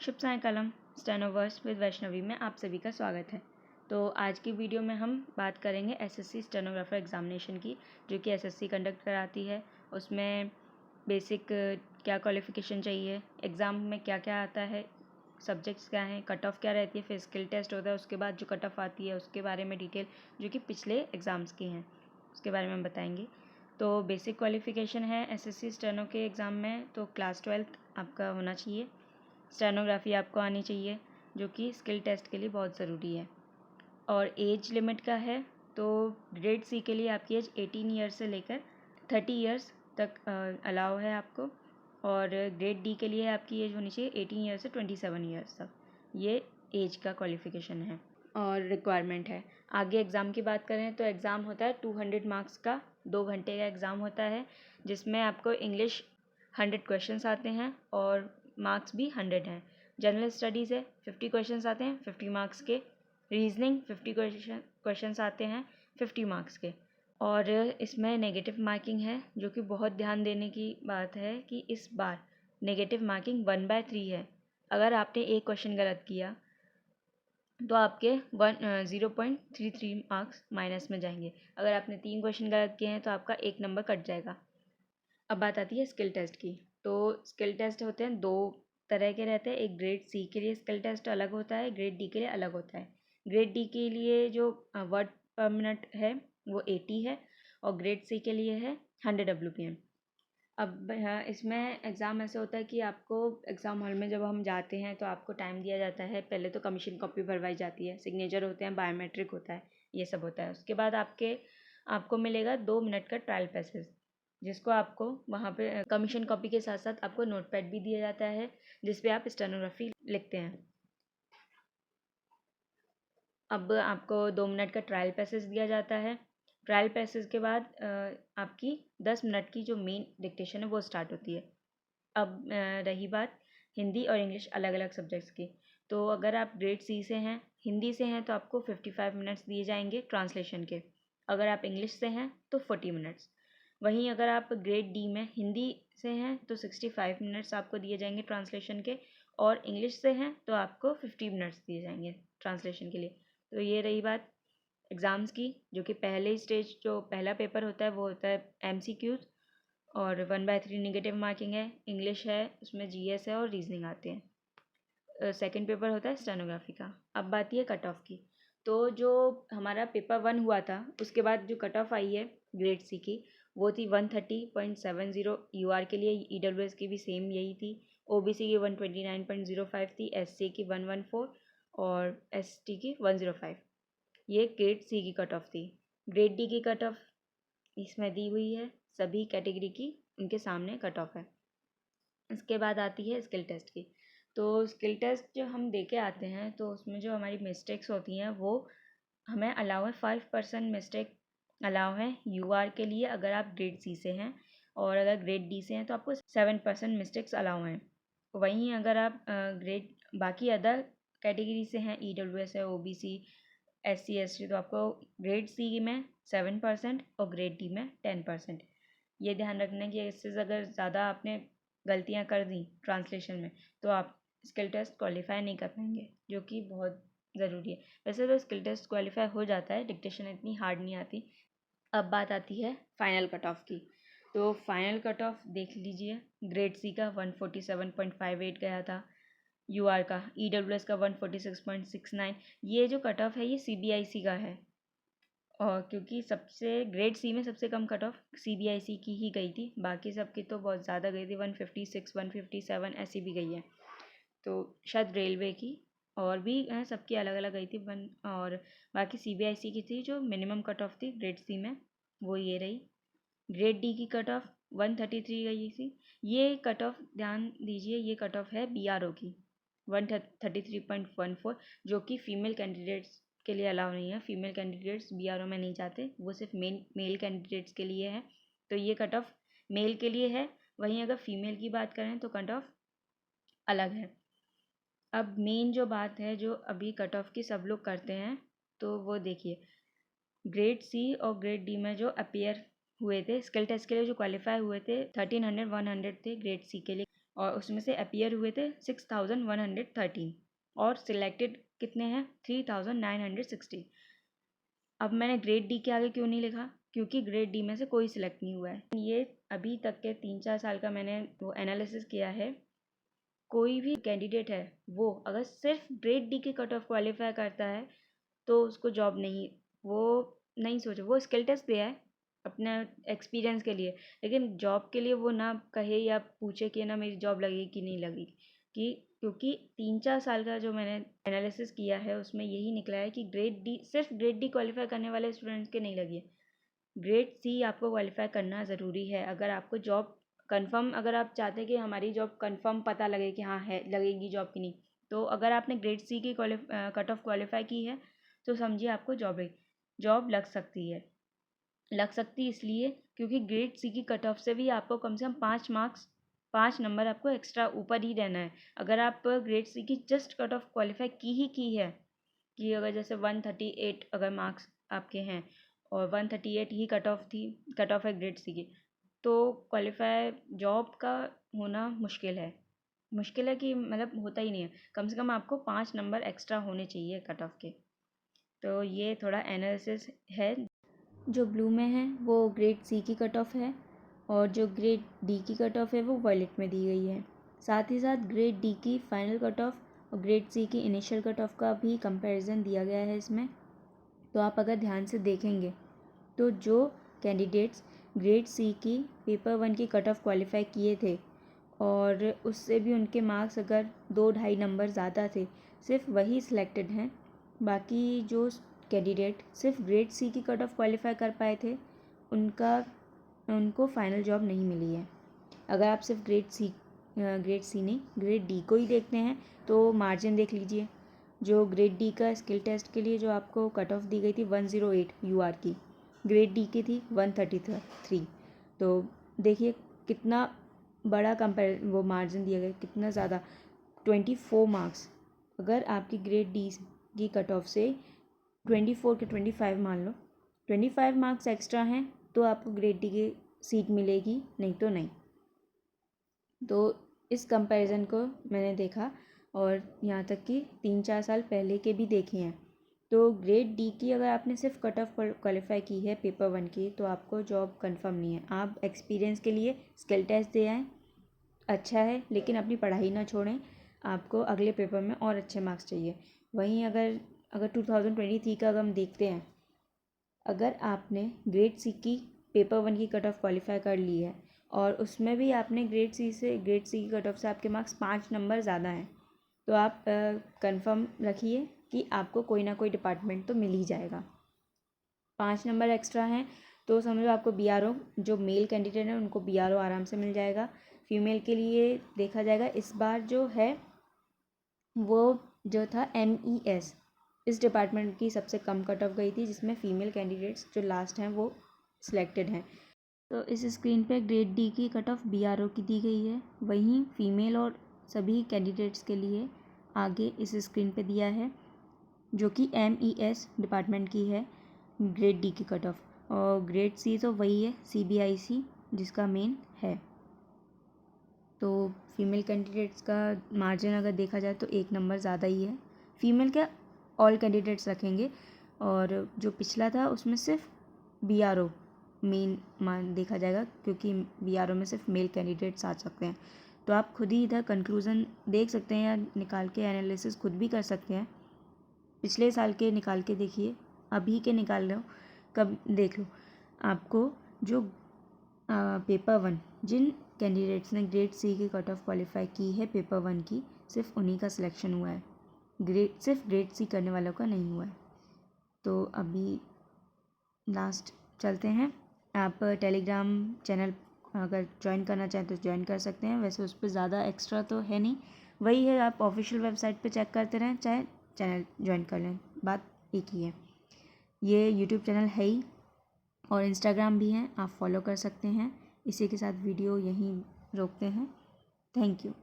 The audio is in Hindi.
शुभ सायंकालम। स्टेनोवर्स विद वैष्णवी में आप सभी का स्वागत है। तो आज की वीडियो में हम बात करेंगे एसएससी स्टेनोग्राफर एग्जामिनेशन की, जो कि एसएससी कंडक्ट कराती है। उसमें बेसिक क्या क्वालिफ़िकेशन चाहिए, एग्ज़ाम में क्या क्या आता है, सब्जेक्ट्स क्या हैं, कट ऑफ क्या रहती है, फिर स्किल टेस्ट होता है, उसके बाद जो कट ऑफ आती है उसके बारे में डिटेल जो कि पिछले एग्ज़ाम्स की हैं उसके बारे में हम बताएंगे। तो बेसिक क्वालिफ़िकेशन है एसएससी स्टेनो के एग्ज़ाम में, तो क्लास 12 आपका होना चाहिए। स्टेनोग्राफी आपको आनी चाहिए, जो कि स्किल टेस्ट के लिए बहुत ज़रूरी है। और एज लिमिट का है तो ग्रेड सी के लिए आपकी एज 18 ईयर्स से लेकर 30 ईयर्स तक अलाउ है आपको, और ग्रेड डी के लिए आपकी एज होनी चाहिए 18 ईयर्स से 27 ईयर्स तक। ये एज का क्वालिफ़िकेशन है और रिक्वायरमेंट है। आगे एग्ज़ाम की बात करें तो एग्ज़ाम होता है 200 मार्क्स का, 2 घंटे का एग्ज़ाम होता है, जिसमें आपको इंग्लिश 100 क्वेश्चंस आते हैं और मार्क्स भी 100 हैं। जनरल स्टडीज़ है, 50 क्वेश्चंस आते हैं 50 मार्क्स के। रीजनिंग 50 क्वेश्चंस आते हैं 50 मार्क्स के। और इसमें नेगेटिव मार्किंग है, जो कि बहुत ध्यान देने की बात है कि इस बार नेगेटिव मार्किंग 1/3 है। अगर आपने एक क्वेश्चन गलत किया तो आपके 0.33 मार्क्स माइनस में जाएंगे। अगर आपने 3 क्वेश्चन गलत किए हैं तो आपका 1 नंबर कट जाएगा। अब बात आती है स्किल टेस्ट की। तो स्किल टेस्ट होते हैं 2 तरह के रहते हैं। एक ग्रेड सी के लिए स्किल टेस्ट अलग होता है, ग्रेड डी के लिए अलग होता है। ग्रेड डी के लिए जो वर्ड पर मिनट है वो 80 है, और ग्रेड सी के लिए है 100 WPM। अब इसमें एग्ज़ाम ऐसे होता है कि आपको एग्ज़ाम हॉल में जब हम जाते हैं तो आपको टाइम दिया जाता है। पहले तो कमीशन कॉपी भरवाई जाती है, सिग्नेचर होते हैं, बायोमेट्रिक होता है, ये सब होता है। उसके बाद आपको मिलेगा 2 मिनट का ट्रायल पैसेज, जिसको आपको वहाँ पे कमीशन कॉपी के साथ साथ आपको नोटपैड भी दिया जाता है, जिस पे आप स्टेनोग्राफी लिखते हैं। अब आपको 2 मिनट का ट्रायल पैसेज दिया जाता है। ट्रायल पैसेज के बाद आपकी 10 मिनट की जो मेन डिक्टेशन है वो स्टार्ट होती है। अब रही बात हिंदी और इंग्लिश अलग अलग सब्जेक्ट्स की, तो अगर आप ग्रेड सी से हैं, हिंदी से हैं, तो आपको 55 मिनट्स दिए जाएंगे ट्रांसलेशन के। अगर आप इंग्लिश से हैं तो 40 मिनट्स। वहीं अगर आप ग्रेड डी में हिंदी से हैं तो 65 मिनट्स आपको दिए जाएंगे ट्रांसलेशन के, और इंग्लिश से हैं तो आपको 50 मिनट्स दिए जाएंगे ट्रांसलेशन के लिए। तो ये रही बात एग्ज़ाम्स की, जो कि पहले स्टेज जो पहला पेपर होता है वो होता है MCQs, और 1/3 नेगेटिव मार्किंग है। इंग्लिश है, उसमें GS है और रीजनिंग आते हैं। सेकंड पेपर होता है स्टेनोग्राफी का। अब बात है कट ऑफ की। तो जो हमारा पेपर 1 हुआ था उसके बाद जो कट ऑफ आई है ग्रेड सी की, वो थी 130.70 UR के लिए। EWS की भी सेम यही थी। OBC की 129.05 थी, SC की 114 और ST की 105। ये ग्रेड सी की कट ऑफ थी। ग्रेड डी की कट ऑफ इसमें दी हुई है, सभी कैटेगरी की उनके सामने कट ऑफ है। इसके बाद आती है स्किल टेस्ट की। तो स्किल टेस्ट जो हम दे के आते हैं तो उसमें जो हमारी मिस्टेक्स होती हैं वो हमें अलाउ है, 5% मिस्टेक अलाउ है UR के लिए अगर आप ग्रेड सी से हैं, और अगर ग्रेड डी से हैं तो आपको 7% मिस्टेक्स अलाउ हैं। वहीं अगर आप ग्रेड बाकी अदर कैटेगरी से हैं, EWS है, OBC, SC ST, तो आपको ग्रेड सी में 7% और ग्रेड डी में 10%। ये ध्यान रखना है कि इससे अगर ज़्यादा आपने गलतियाँ कर दी ट्रांसलेशन में तो आप स्किल टेस्ट क्वालिफाई नहीं कर पाएंगे, जो कि बहुत ज़रूरी है। वैसे तो स्किल टेस्ट क्वालिफाई हो जाता है, डिक्टेशन इतनी हार्ड नहीं आती। अब बात आती है फाइनल कट ऑफ की। तो फाइनल कट ऑफ देख लीजिए, ग्रेड सी का 147.58 गया था, UR का, EWS का 146.69। ये जो कट ऑफ है ये CBIC का है, और क्योंकि सबसे ग्रेड सी में सबसे कम कट ऑफ CBIC की ही गई थी, बाकी सबकी तो बहुत ज़्यादा गई थी, 156 157 ऐसी भी गई है। तो शायद रेलवे की और भी सबकी अलग अलग गई थी और बाकी CBIC की थी जो मिनिमम कट ऑफ थी ग्रेड सी में, वो ये रही। ग्रेड डी की कट ऑफ 133 गई थी। ये कट ऑफ ध्यान दीजिए, ये कट ऑफ है BRO की 133.14, जो कि फ़ीमेल कैंडिडेट्स के लिए अलाउ नहीं है। फीमेल कैंडिडेट्स BRO में नहीं जाते, वो सिर्फ मेल कैंडिडेट्स के लिए है। तो ये कट ऑफ मेल के लिए है। वहीं अगर फीमेल की बात करें तो कट ऑफ अलग है। अब मेन जो बात है जो अभी कट ऑफ की सब लोग करते हैं, तो वो देखिए, ग्रेड सी और ग्रेड डी में जो अपीयर हुए थे स्किल टेस्ट के लिए, जो क्वालिफाई हुए थे 1300 100 थे ग्रेड सी के लिए, और उसमें से अपीयर हुए थे 6113 और सिलेक्टेड कितने हैं 3960। अब मैंने ग्रेड डी के आगे क्यों नहीं लिखा, क्योंकि ग्रेड डी में से कोई सिलेक्ट नहीं हुआ है। ये अभी तक के 3-4 साल का मैंने वो एनालिसिस किया है। कोई भी कैंडिडेट है वो अगर सिर्फ ग्रेड डी के कट ऑफ क्वालिफाई करता है तो उसको जॉब नहीं, वो नहीं सोचे, वो स्किल टेस्ट दिया है अपने एक्सपीरियंस के लिए, लेकिन जॉब के लिए वो ना कहे या पूछे कि ना मेरी जॉब लगेगी कि नहीं लगेगी। क्योंकि 3-4 साल का जो मैंने एनालिसिस किया है उसमें यही निकला है कि ग्रेड डी सिर्फ ग्रेड डी क्वालिफाई करने वाले स्टूडेंट्स के नहीं लगी है, ग्रेड सी आपको क्वालिफाई करना ज़रूरी है। अगर आपको जॉब कंफर्म, अगर आप चाहते हैं कि हमारी जॉब कंफर्म पता लगे कि हाँ है लगेगी जॉब की नहीं, तो अगर आपने ग्रेड सी की कट ऑफ क्वालिफाई की है तो समझिए आपको जॉब लग सकती है। लग सकती इसलिए क्योंकि ग्रेड सी की कट ऑफ से भी आपको कम से कम 5 नंबर आपको एक्स्ट्रा ऊपर ही रहना है। अगर आप ग्रेड सी की जस्ट कट ऑफ क्वालिफाई की है कि अगर जैसे 138 अगर मार्क्स आपके हैं और 138 ही कट ऑफ है ग्रेड सी की, तो क्वालिफाई जॉब का होना मुश्किल है कि मतलब होता ही नहीं है। कम से कम आपको 5 नंबर एक्स्ट्रा होने चाहिए कट ऑफ के। तो ये थोड़ा एनालिसिस है। जो ब्लू में है वो ग्रेड सी की कट ऑफ है और जो ग्रेड डी की कट ऑफ है वो वॉयलेट में दी गई है। साथ ही साथ ग्रेड डी की फाइनल कट ऑफ और ग्रेड सी की इनिशियल कट ऑफ का भी कंपैरिजन दिया गया है इसमें। तो आप अगर ध्यान से देखेंगे तो जो कैंडिडेट्स ग्रेड सी की पेपर 1 की कट ऑफ क्वालिफाई किए थे और उससे भी उनके मार्क्स अगर 2-2.5 नंबर ज़्यादा थे, सिर्फ वही सिलेक्टेड हैं। बाकी जो कैंडिडेट सिर्फ ग्रेड सी की कट ऑफ क्वालिफाई कर पाए थे उनको फाइनल जॉब नहीं मिली है। अगर आप सिर्फ ग्रेड सी नहीं ग्रेड डी को ही देखते हैं तो मार्जिन देख लीजिए। जो ग्रेड डी का स्किल टेस्ट के लिए जो आपको कट ऑफ दी गई थी 108 यूआर की, ग्रेड डी की थी 133। तो देखिए कितना बड़ा वो मार्जिन दिया गया, कितना ज़्यादा 24 मार्क्स। अगर आपकी ग्रेड डी की कट ऑफ से 24 के 25 मान लो, 25 मार्क्स एक्स्ट्रा हैं तो आपको ग्रेड डी की सीट मिलेगी, नहीं तो नहीं। तो इस कंपैरिजन को मैंने देखा और यहाँ तक कि 3-4 साल पहले के भी देखे हैं। तो ग्रेड डी की अगर आपने सिर्फ कट ऑफ क्वालिफाई की है पेपर 1 की तो आपको जॉब कंफर्म नहीं है। आप एक्सपीरियंस के लिए स्किल टेस्ट दे आएँ, अच्छा है, लेकिन अपनी पढ़ाई ना छोड़ें। आपको अगले पेपर में और अच्छे मार्क्स चाहिए। वहीं अगर 2023 का अगर हम देखते हैं, अगर आपने ग्रेड सी की पेपर 1 की कट ऑफ क्वालिफाई कर ली है और उसमें भी आपने ग्रेड सी की कट ऑफ से आपके मार्क्स 5 नंबर ज़्यादा हैं, तो आप कंफर्म रखिए कि आपको कोई ना कोई डिपार्टमेंट तो मिल ही जाएगा। 5 नंबर एक्स्ट्रा हैं तो समझो आपको BRO, जो मेल कैंडिडेट हैं उनको BRO आराम से मिल जाएगा। फीमेल के लिए देखा जाएगा इस बार जो है वो जो था MES, इस डिपार्टमेंट की सबसे कम कट ऑफ गई थी, जिसमें फ़ीमेल कैंडिडेट्स जो लास्ट हैं वो सिलेक्टेड हैं। तो इस स्क्रीन पे ग्रेड डी की कट ऑफ BRO की दी गई है, वहीं फ़ीमेल और सभी कैंडिडेट्स के लिए आगे इस स्क्रीन पे दिया है जो कि MES डिपार्टमेंट की है ग्रेड डी की कट ऑफ, और ग्रेड सी तो वही है CBIC जिसका मेन है। तो फीमेल कैंडिडेट्स का मार्जिन अगर देखा जाए तो 1 नंबर ज़्यादा ही है। फीमेल क्या ऑल कैंडिडेट्स रखेंगे, और जो पिछला था उसमें सिर्फ BRO मेन मान देखा जाएगा क्योंकि BRO में सिर्फ मेल कैंडिडेट्स आ सकते हैं। तो आप खुद ही इधर कंक्लूज़न देख सकते हैं या निकाल के एनालिसिस खुद भी कर सकते हैं। पिछले साल के निकाल के देखिए, अभी के निकाल लो, कब देख लो। आपको जो पेपर 1 जिन कैंडिडेट्स ने ग्रेड सी की कट ऑफ क्वालिफाई की है पेपर 1 की, सिर्फ उन्हीं का सिलेक्शन हुआ है, सिर्फ ग्रेड सी करने वालों का नहीं हुआ है। तो अभी लास्ट चलते हैं। आप टेलीग्राम चैनल अगर ज्वाइन करना चाहें तो ज्वाइन कर सकते हैं, वैसे उस पर ज़्यादा एक्स्ट्रा तो है नहीं, वही है आप ऑफिशियल वेबसाइट पे चेक करते रहें चाहे चैनल ज्वाइन कर लें, बात एक ही है। ये यूट्यूब चैनल है ही और इंस्टाग्राम भी है, आप फॉलो कर सकते हैं। इसी के साथ वीडियो यहीं रोकते हैं। Thank you.